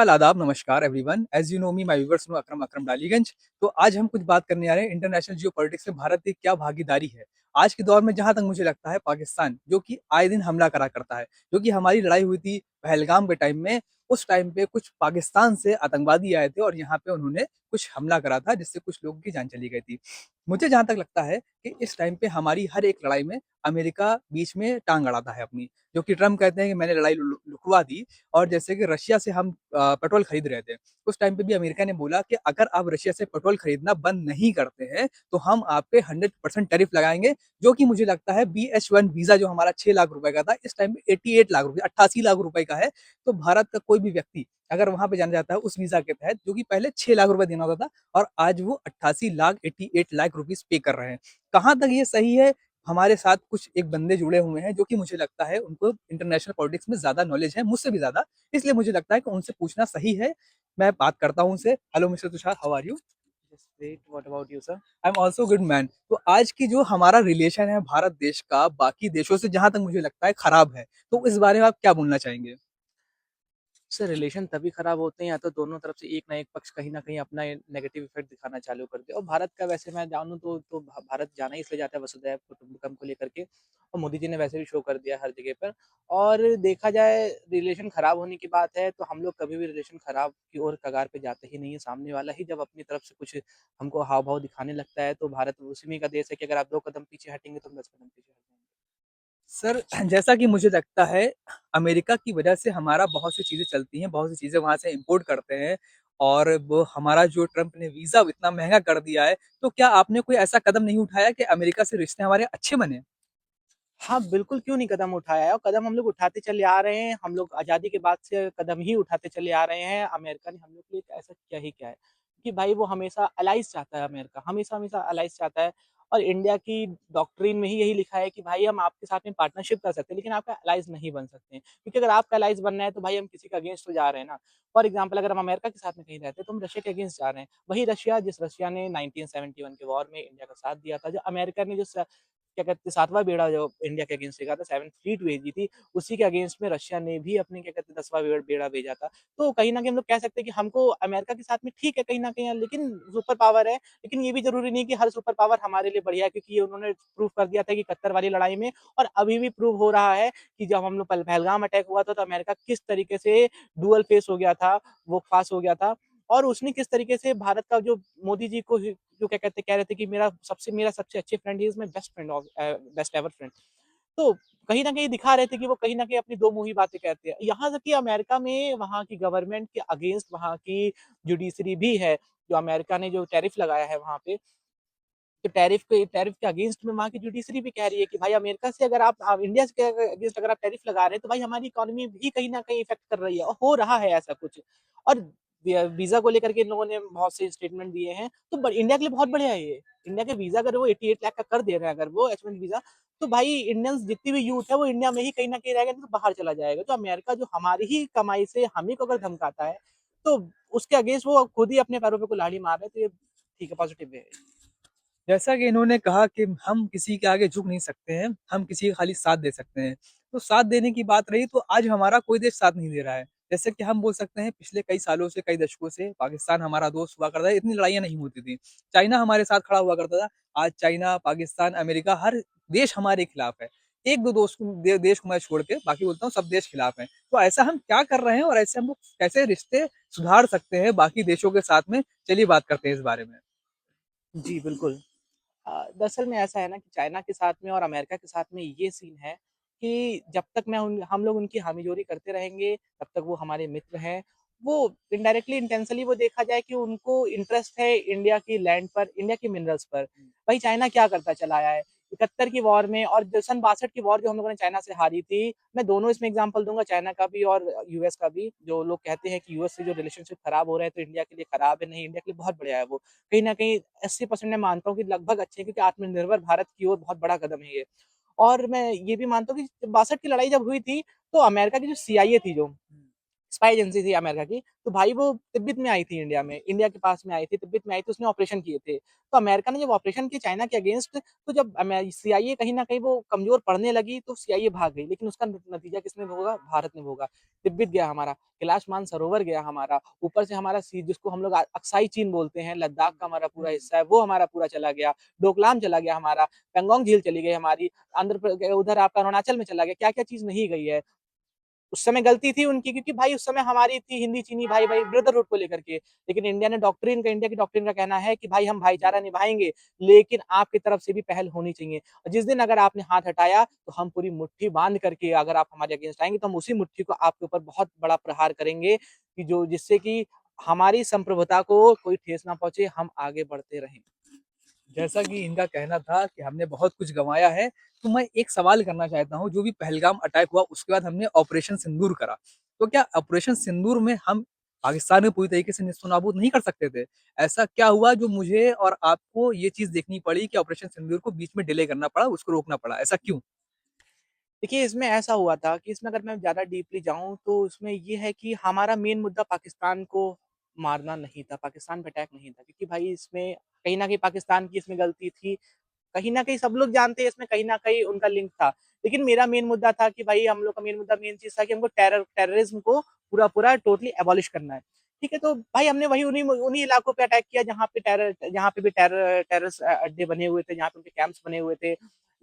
आदाब, नमस्कार everyone. As you know me, my viewers know Akram Akram Daliganj. तो आज हम कुछ बात करने आ रहे हैं इंटरनेशनल जियोपॉलिटिक्स में भारत की क्या भागीदारी है। आज के दौर में जहाँ तक मुझे लगता है पाकिस्तान, जो कि आए दिन हमला करा करता है, जो कि हमारी लड़ाई हुई थी पहलगाम के टाइम में, उस टाइम पे कुछ पाकिस्तान से आतंकवादी आए थे और यहाँ पे उन्होंने कुछ हमला करा था जिससे कुछ लोगों की जान चली गई थी। मुझे जहाँ तक लगता है कि इस टाइम पे हमारी हर एक लड़ाई में अमेरिका बीच में टाँग अड़ाता है अपनी, जो कि ट्रम्प कहते हैं कि मैंने लड़ाई लुकवा दी। और जैसे कि रशिया से हम पेट्रोल खरीद रहे थे, उस टाइम पे भी अमेरिका ने बोला कि अगर आप रशिया से पेट्रोल खरीदना बंद नहीं करते हैं, तो हम आप पे 100% टैरिफ लगाएँगे, जो कि मुझे लगता है BH1 वीज़ा जो हमारा 6 लाख रुपए का था, इस टाइम पे 88 लाख रुपए 88 लाख रुपए का है। तो भारत का कोई भी व्यक्ति अगर वहाँ पे जाना चाहता है उस वीज़ा के तहत, जो कि पहले 6 लाख रुपए देना होता था और आज वो 88 लाख 88 लाख रुपीज़ पे कर रहे हैं। कहाँ तक ये सही है? हमारे साथ कुछ एक बंदे जुड़े हुए हैं, जो कि मुझे लगता है उनको इंटरनेशनल पॉलिटिक्स में ज़्यादा नॉलेज है, मुझसे भी ज़्यादा। इसलिए मुझे लगता है कि उनसे पूछना सही है। मैं बात करता हूँ उनसे। Hello mister Tushar, how are you? Just great. What about you, sir? I am also good man. तो आज की जो हमारा रिलेशन है भारत देश का बाकी देशों से, जहाँ तक मुझे लगता है खराब है। तो इस बारे में आप क्या बोलना चाहेंगे? सर रिलेशन तभी खराब होते हैं या तो दोनों तरफ से एक ना एक पक्ष कहीं न कहीं अपना नेगेटिव इफ़ेक्ट दिखाना चालू कर दे और भारत का वैसे मैं जानूँ तो भारत जाना ही इसलिए जाता है वसुधैव कुटुंबकम को लेकर के और मोदी जी ने वैसे भी शो कर दिया हर जगह पर। और देखा जाए रिलेशन खराब होने की बात है तो हम लोग कभी भी रिलेशन खराब की ओर कगार पे जाते ही नहीं है। सामने वाला ही जब अपनी तरफ से कुछ हमको हाव-भाव दिखाने लगता है तो भारत उसी में का देश है कि अगर आप 2 कदम पीछे हटेंगे तो हम 10 कदम पीछे हट जाएँगे। सर, जैसा कि मुझे लगता है अमेरिका की वजह से हमारा बहुत सी चीज़ें चलती हैं, बहुत सी चीज़ें वहाँ से इम्पोर्ट करते हैं और वो हमारा जो ट्रम्प ने वीज़ा इतना महँगा कर दिया है, तो क्या आपने कोई ऐसा कदम नहीं उठाया कि अमेरिका से रिश्ते हमारे अच्छे बने? हाँ, बिल्कुल क्यों नहीं कदम उठाया है और कदम हम लोग उठाते चले आ रहे हैं। हम लोग आज़ादी के बाद से कदम ही उठाते चले आ रहे हैं। अमेरिका ने हम लोग के लिए ऐसा किया ही क्या है? कि भाई वो हमेशा अलाइज़ चाहता है अमेरिका, हमेशा-हमेशा अलाइज़ चाहता है और इंडिया की डॉक्ट्रिन में ही यही लिखा है कि भाई हम आपके साथ में पार्टनरशिप कर सकते हैं, लेकिन आपका अलाइज़ नहीं बन सकते हैं। क्योंकि अगर आपका अलाइज़ बनना है तो भाई हम किसी के अगेंस्ट तो जा रहे हैं ना। फॉर एग्ज़ाम्पल अगर हम अमेरिका के साथ में कहीं रहते हैं तो हम रशिया के अगेंस्ट जा रहे हैं। वही रशिया जिस रशिया ने 1971 के वॉर में इंडिया का साथ दिया था, जो अमेरिका ने जो क्या कहते हैं 7वां बेड़ा जो इंडिया के अगेंस्ट फेंका था 7th फ्लीट भेजी थी, उसी के अगेंस्ट में रशिया ने भी अपने क्या कहते हैं 10वां बेड़ा भेजा था। तो कहीं न कहीं हम लोग कह सकते हैं कि हमको अमेरिका के साथ में ठीक है कहीं न कहीं लेकिन सुपर पावर है, लेकिन ये भी ज़रूरी नहीं कि हर सुपर पावर हमारे लिए बढ़िया है क्योंकि ये उन्होंने प्रूव कर दिया था कि 71 वाली लड़ाई में और अभी भी प्रूव हो रहा है कि जब हम लोग पहलगाम अटैक हुआ था तो अमेरिका किस तरीके से डुअल फेस हो गया था, वो फास हो गया था और उसने किस तरीके से भारत का जो मोदी जी को जो क्या कहते कह रहे थे कि मेरा सबसे अच्छे friend he is my best friend best ever friend. तो कहीं न कहीं दिखा रहे थे कि वो कहीं न कहीं अपनी दो मुँही बातें कहते हैं। यहाँ तक कि अमेरिका में वहाँ की गवर्नमेंट के अगेंस्ट वहाँ की जुडिशरी भी है, जो अमेरिका ने जो टैरिफ लगाया है वहाँ पे, तो टैरिफ के अगेंस्ट में वहाँ की जुडिशरी भी कह रही है कि भाई अमेरिका से अगर आप इंडिया से अगेंस्ट अगर आप टैरिफ लगा रहे हैं, तो भाई हमारी इकोनॉमी भी कहीं न कहीं इफ़ेक्ट कर रही है और हो रहा है ऐसा कुछ। और वीज़ा को लेकर के इन लोगों ने बहुत से स्टेटमेंट दिए हैं, तो ब इंडिया के लिए बहुत बढ़िया है ये। इंडिया के वीज़ा अगर वो 88 लाख का कर दे रहे हैं अगर वो H-1 वीज़ा, तो भाई इंडियंस जितनी भी यूथ है वो इंडिया में ही कहीं न कहीं रहेगा, नहीं तो बाहर चला जाएगा। तो अमेरिका जो हमारी ही कमाई से हम ही को अगर धमकाता है, तो उसके अगेंस्ट वो खुद ही अपने पैरों पे कुल्हाड़ी मार रहे हैं, तो ये ठीक है, पॉज़िटिव वे है। जैसा कि इन्होंने कहा कि हम किसी के आगे झुक नहीं सकते हैं, हम किसी का खाली साथ दे सकते हैं। तो साथ देने की बात रही तो आज हमारा कोई देश साथ नहीं दे रहा है। जैसे कि हम बोल सकते हैं पिछले कई सालों से, कई दशकों से पाकिस्तान हमारा दोस्त हुआ करता है, इतनी लड़ाइयाँ नहीं होती थी। चाइना हमारे साथ खड़ा हुआ करता था, आज चाइना, पाकिस्तान, अमेरिका हर देश हमारे खिलाफ है। 1-2 दोस्त को देश को मैं छोड़ के बाकी बोलता हूँ सब देश खिलाफ हैं। तो ऐसा हम क्या कर रहे हैं और ऐसे हम लोग कैसे रिश्ते सुधार सकते हैं बाकी देशों के साथ में? चलिए बात करते हैं इस बारे में। जी, बिल्कुल। दरअसल में ऐसा है ना कि चाइना के साथ में और अमेरिका के साथ में ये सीन है कि जब तक मैं उन हम लोग उनकी हामी-जोरी करते रहेंगे, तब तक वो हमारे मित्र हैं। वो इनडायरेक्टली इंटेंशनली वो देखा जाए कि उनको इंटरेस्ट है इंडिया की लैंड पर, इंडिया के मिनरल्स पर। भाई चाइना क्या करता चला आया है? 71 की वॉर में और ज सन 62 की वॉर जो हम लोगों ने चाइना से हारी थी, मैं दोनों इसमें एग्ज़ाम्पल दूँगा चाइना का भी और यूएस का भी। जो लोग कहते हैं कि यूएस से जो रिलेशनशिप खराब हो रहे हैं, तो इंडिया के लिए खराब है, नहीं इंडिया के लिए बहुत बढ़िया है वो। कहीं न कहीं 80% मैं मानता हूँ कि लगभग अच्छे हैं क्योंकि आत्मनिर्भर भारत की ओर बहुत बड़ा कदम है ये। और मैं ये भी मानता हूँ कि 62 की लड़ाई जब हुई थी, तो अमेरिका की जो सीआईए थी जो, स्पाई एजेंसी थी अमेरिका की। तो भाई वो तिब्बत में आई थी, इंडिया में, इंडिया के पास में आई थी, तिब्बत में आई थी, उसने ऑपरेशन किए थे। तो अमेरिका ने जब ऑपरेशन किए चाइना के अगेंस्ट, तो जब सीआईए कहीं ना कहीं वो कमजोर पड़ने लगी तो सीआईए भाग गई, लेकिन उसका नतीजा किसने भोगा? भारत ने भोगा। तिब्बत गया हमारा, कैलाश मानसरोवर गया हमारा, ऊपर से हमारा जिसको हम लोग अक्साई चीन बोलते हैं, लद्दाख का हमारा पूरा हिस्सा है, वो हमारा पूरा चला गया। डोकलाम चला गया हमारा, पेंगोंग झील चली गई हमारी, आंध्र प्रदेश उधर आपका अरुणाचल में चला गया। क्या क्या चीज नहीं गई है? उस समय गलती थी उनकी, क्योंकि भाई उस समय हमारी थी हिंदी चीनी भाई भाई ब्रदरहुड को लेकर के। लेकिन इंडिया की डॉक्ट्रिन का कहना है कि भाई हम भाईचारा निभाएंगे, लेकिन आपकी तरफ से भी पहल होनी चाहिए। और जिस दिन अगर आपने हाथ हटाया तो हम पूरी मुट्ठी बांध करके, अगर आप हमारे अगेंस्ट आएंगे तो हम उसी मुट्ठी को आपके ऊपर बहुत बड़ा प्रहार करेंगे, कि जो जिससे कि हमारी संप्रभुता को कोई ठेस ना पहुंचे, हम आगे बढ़ते रहें। जैसा कि इनका कहना था कि हमने बहुत कुछ गंवाया है, तो मैं एक सवाल करना चाहता हूँ, जो भी पहलगाम अटैक हुआ उसके बाद हमने ऑपरेशन सिंदूर करा, तो क्या ऑपरेशन सिंदूर में हम पाकिस्तान में पूरी तरीके से नेस्तनाबूद नहीं कर सकते थे? ऐसा क्या हुआ जो मुझे और आपको ये चीज देखनी पड़ी कि ऑपरेशन सिंदूर को बीच में डिले करना पड़ा, उसको रोकना पड़ा, ऐसा क्यों? देखिए, इसमें ऐसा हुआ था कि इसमें अगर मैं ज़्यादा डीपली जाऊँ तो इसमें ये है कि हमारा मेन मुद्दा पाकिस्तान को मारना नहीं था, पाकिस्तान पे अटैक नहीं था, क्योंकि भाई इसमें कहीं न कहीं पाकिस्तान की इसमें गलती थी। कहीं न कहीं सब लोग जानते हैं इसमें कहीं न कहीं उनका लिंक था। लेकिन मेरा मेन मुद्दा था कि भाई हम लोग का मेन मुद्दा, मेन चीज़ था कि हमको टेररिज़्म को पूरा-पूरा टोटली एबॉलिश करना है। ठीक है? तो भाई हमने वही उन्हीं उन्हीं इलाकों पे अटैक किया जहाँ पे भी टेररिस्ट अड्डे बने हुए थे, जहाँ पे उनके कैंप्स बने हुए थे,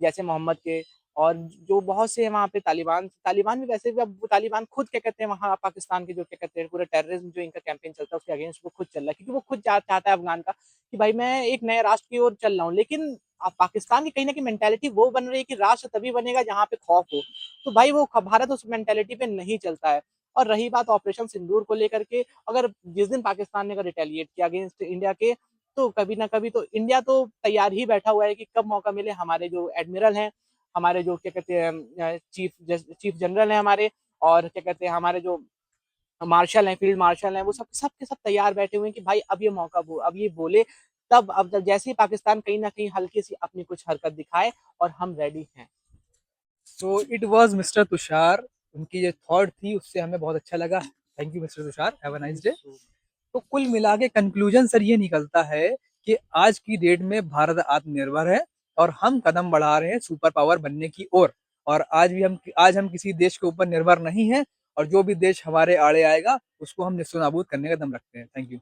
जैसे मोहम्मद के। और जो बहुत से वहाँ पे तालिबान भी, वैसे भी अब तालिबान खुद क्या कहते हैं, वहाँ पाकिस्तान के जो क्या कहते हैं पूरा टेररिज्म जो इनका कैंपेन चलता है उसके अगेंस्ट वो खुद चल रहा है, क्योंकि वो खुद चाहता है अफगान का कि भाई मैं एक नए राष्ट्र की ओर चल रहा हूँ। लेकिन पाकिस्तान की कहीं ना कहीं मेंटेलिटी वो बन रही है कि राष्ट्र तभी बनेगा जहाँ पे खौफ हो। तो भाई वो भारत उस मेंटेलिटी पे नहीं चलता है। और रही बात ऑपरेशन सिंदूर को लेकर के, अगर जिस दिन पाकिस्तान ने अगर रिटेलिएट किया अगेंस्ट इंडिया के, तो कभी ना कभी तो इंडिया तो तैयार ही बैठा हुआ है कि कब मौका मिले। हमारे जो एडमिरल हैं, हमारे जो क्या कहते हैं चीफ जनरल हैं हमारे, और क्या कहते हैं हमारे जो मार्शल हैं, फील्ड मार्शल हैं, वो सब के सब तैयार बैठे हुए हैं कि भाई अब ये मौका अब ये बोले, तब अब जैसे ही पाकिस्तान कहीं ना कहीं हल्की सी अपनी कुछ हरकत दिखाए, और हम रेडी हैं। So it was mister Tushar, उनकी जो थॉट थी उससे हमें बहुत अच्छा लगा। Thank you mister Tushar, have a thank you nice day. So तो कुल मिला के कंक्लूजन सर ये निकलता है कि आज की डेट में भारत आत्मनिर्भर है और हम कदम बढ़ा रहे हैं सुपर पावर बनने की ओर। और आज हम किसी देश के ऊपर निर्भर नहीं है, और जो भी देश हमारे आड़े आएगा उसको हम निस्तानाबूद करने का दम रखते हैं। Thank you.